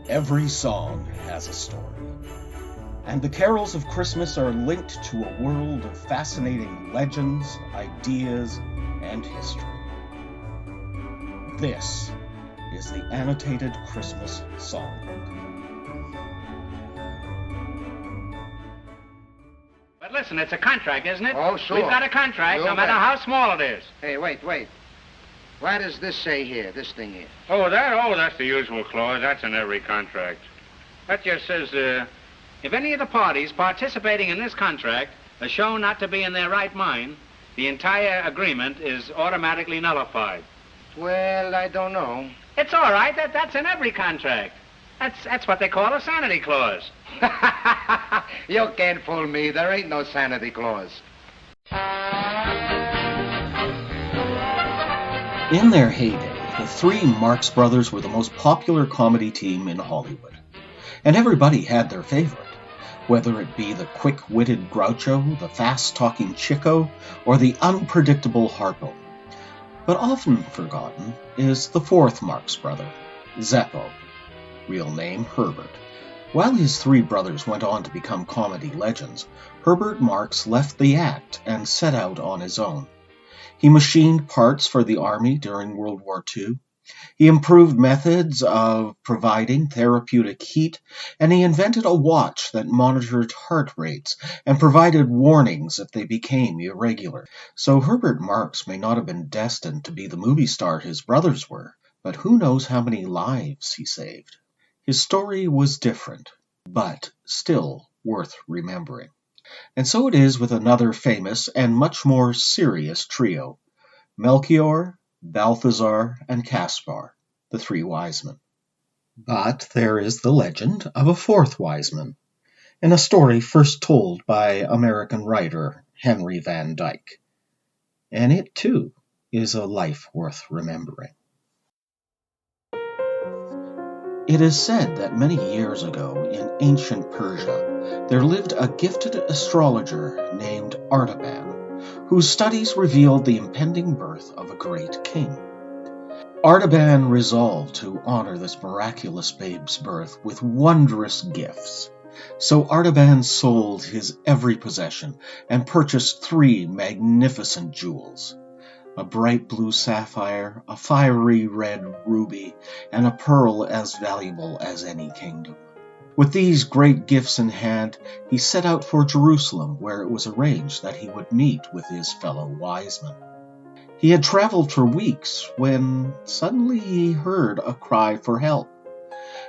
Every song has a story, and the carols of Christmas are linked to a world of fascinating legends, ideas, and history. This is the Annotated Christmas Songbook. But listen, it's a contract, isn't it? Oh, sure. We've got a contract, no matter how small it is. Hey, wait. What does this say here, this thing here? That's the usual clause. That's in every contract. That just says, if any of the parties participating in this contract are shown not to be in their right mind, the entire agreement is automatically nullified. Well, I don't know. It's all right. That's in every contract. That's what they call a sanity clause. You can't fool me. There ain't no sanity clause. In their heyday, the three Marx Brothers were the most popular comedy team in Hollywood. And everybody had their favorite, whether it be the quick-witted Groucho, the fast-talking Chico, or the unpredictable Harpo. But often forgotten is the fourth Marx brother, Zeppo, real name Herbert. While his three brothers went on to become comedy legends, Herbert Mars left the act and set out on his own. He machined parts for the Army during World War II. He improved methods of providing therapeutic heat, and he invented a watch that monitored heart rates and provided warnings if they became irregular. So Herbert Mars may not have been destined to be the movie star his brothers were, but who knows how many lives he saved. His story was different, but still worth remembering. And so it is with another famous and much more serious trio, Melchior, Balthazar, and Caspar, the three wise men. But there is the legend of a fourth wise man, in a story first told by American writer Henry Van Dyke. And it, too, is a life worth remembering. It is said that many years ago in ancient Persia, there lived a gifted astrologer named Artaban, whose studies revealed the impending birth of a great king. Artaban resolved to honor this miraculous babe's birth with wondrous gifts. So Artaban sold his every possession and purchased 3 magnificent jewels: a bright blue sapphire, a fiery red ruby, and a pearl as valuable as any kingdom. With these great gifts in hand, he set out for Jerusalem, where it was arranged that he would meet with his fellow wise men. He had traveled for weeks when suddenly he heard a cry for help.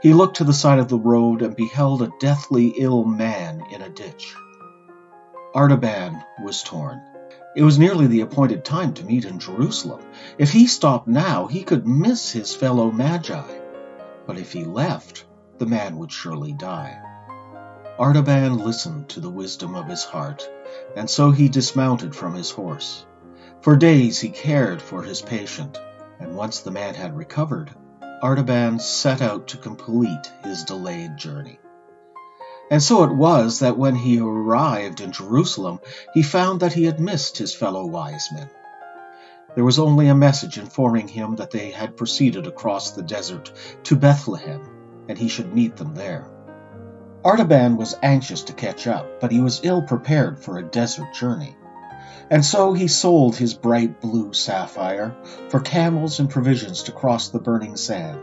He looked to the side of the road and beheld a deathly ill man in a ditch. Artaban was torn. It was nearly the appointed time to meet in Jerusalem. If he stopped now, he could miss his fellow magi. But if he left, the man would surely die. Artaban listened to the wisdom of his heart, and so he dismounted from his horse. For days he cared for his patient, and once the man had recovered, Artaban set out to complete his delayed journey. And so it was that when he arrived in Jerusalem, he found that he had missed his fellow wise men. There was only a message informing him that they had proceeded across the desert to Bethlehem, and he should meet them there. Artaban was anxious to catch up, but he was ill prepared for a desert journey. And so he sold his bright blue sapphire for camels and provisions to cross the burning sand.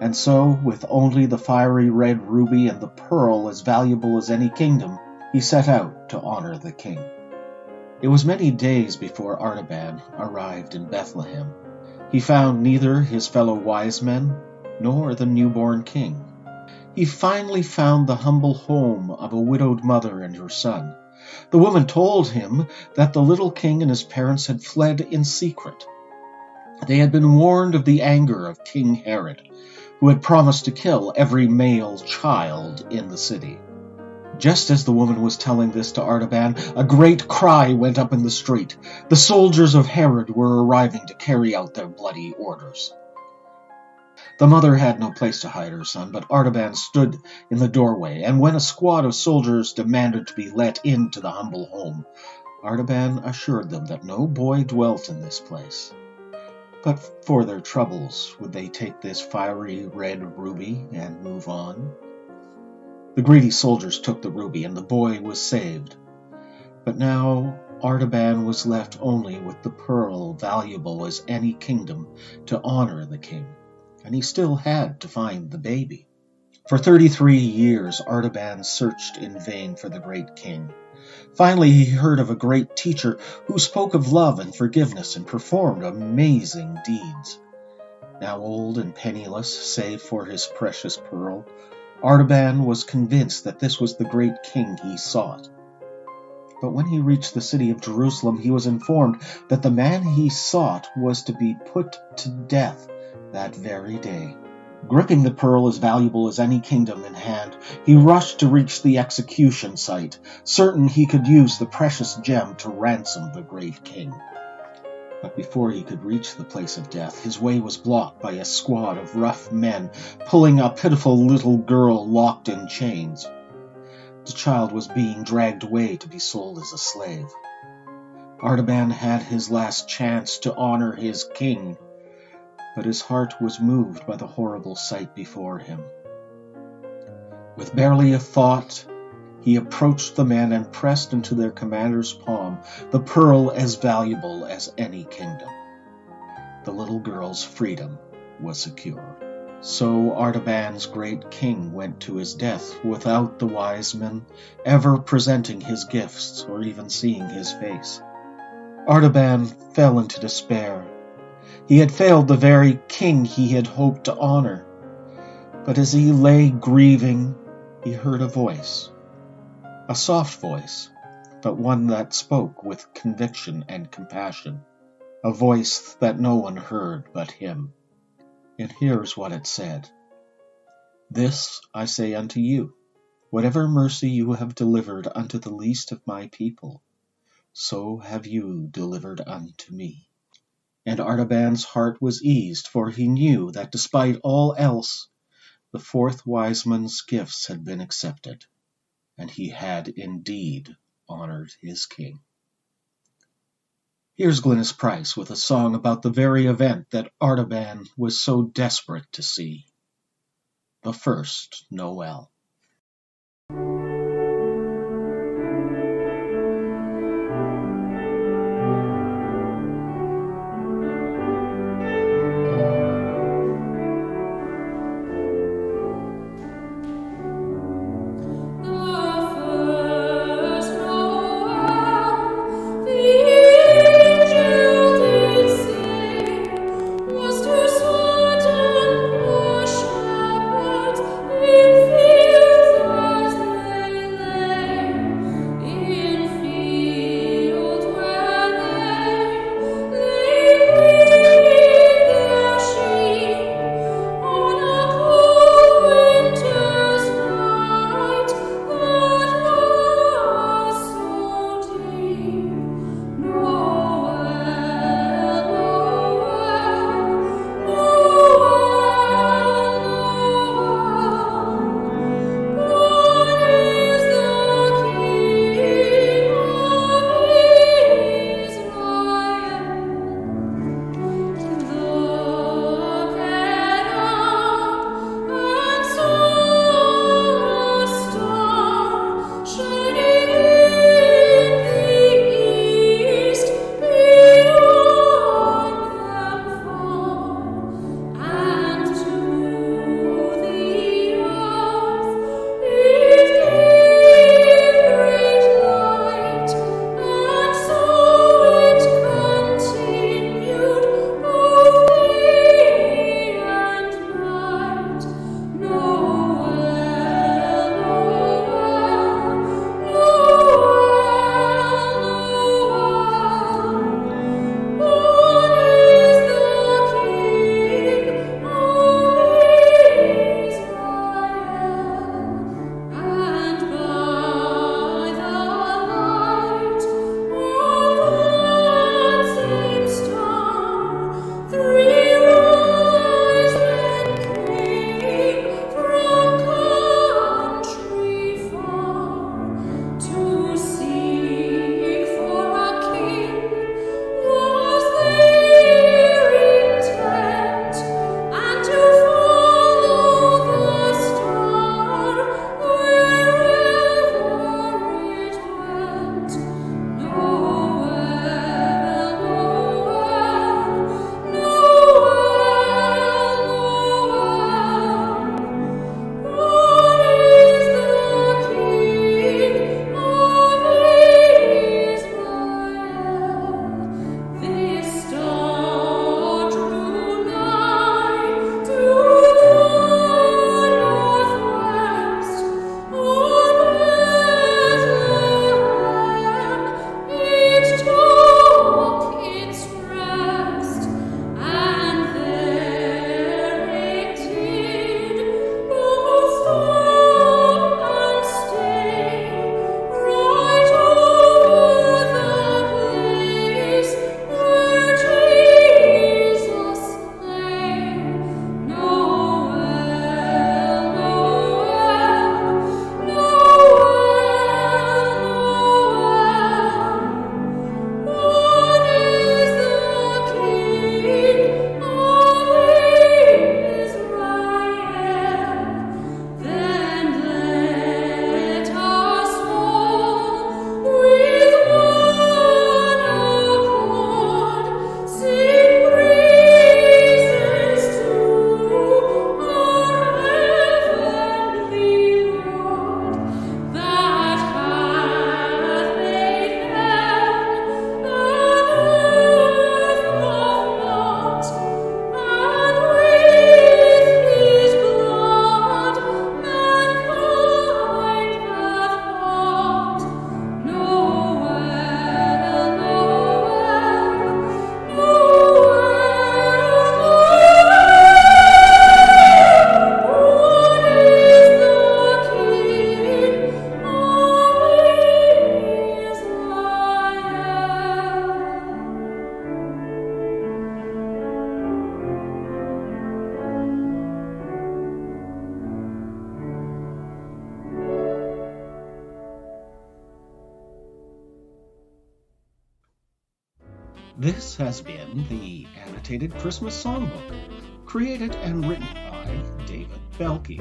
And so, with only the fiery red ruby and the pearl as valuable as any kingdom, he set out to honor the king. It was many days before Artaban arrived in Bethlehem. He found neither his fellow wise men nor the newborn king. He finally found the humble home of a widowed mother and her son. The woman told him that the little king and his parents had fled in secret. They had been warned of the anger of King Herod, who had promised to kill every male child in the city. Just as the woman was telling this to Artaban, a great cry went up in the street. The soldiers of Herod were arriving to carry out their bloody orders. The mother had no place to hide her son, but Artaban stood in the doorway, and when a squad of soldiers demanded to be let into the humble home, Artaban assured them that no boy dwelt in this place. But for their troubles, would they take this fiery red ruby and move on? The greedy soldiers took the ruby, and the boy was saved. But now Artaban was left only with the pearl, valuable as any kingdom, to honor the king, and he still had to find the baby. For 33 years Artaban searched in vain for the great king. Finally he heard of a great teacher who spoke of love and forgiveness and performed amazing deeds. Now old and penniless, save for his precious pearl, Artaban was convinced that this was the great king he sought. But when he reached the city of Jerusalem, he was informed that the man he sought was to be put to death that very day. Gripping the pearl as valuable as any kingdom in hand, he rushed to reach the execution site, certain he could use the precious gem to ransom the great king. But before he could reach the place of death, his way was blocked by a squad of rough men pulling a pitiful little girl locked in chains. The child was being dragged away to be sold as a slave. Artaban had his last chance to honor his king, but his heart was moved by the horrible sight before him. With barely a thought, he approached the men and pressed into their commander's palm the pearl as valuable as any kingdom. The little girl's freedom was secured. So Artaban's great king went to his death without the wise men ever presenting his gifts or even seeing his face. Artaban fell into despair. He had failed the very king he had hoped to honor. But as he lay grieving, he heard a voice. A soft voice, but one that spoke with conviction and compassion. A voice that no one heard but him. And here's what it said. This I say unto you, whatever mercy you have delivered unto the least of my people, so have you delivered unto me. And Artaban's heart was eased, for he knew that despite all else, the fourth wise man's gifts had been accepted, and he had indeed honored his king. Here's Glynis Price with a song about the very event that Artaban was so desperate to see. The First Noel. In This has been the Annotated Christmas Songbook, created and written by David Belke.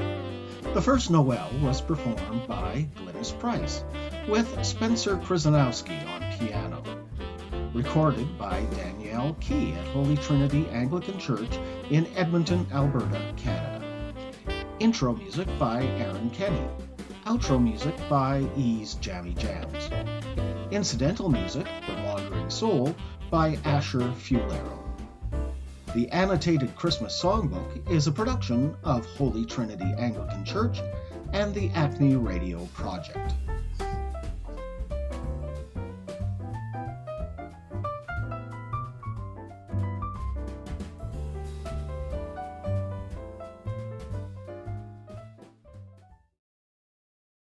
The First Noel was performed by Glynis Price, with Spencer Krzyzanowski on piano. Recorded by Danielle Key at Holy Trinity Anglican Church in Edmonton, Alberta, Canada. Intro music by Aaron Kenny. Outro music by Ease Jammy Jams. Incidental music, The Wandering Soul, by Asher Fulero. The Annotated Christmas Songbook is a production of Holy Trinity Anglican Church and the Acme Radio Project.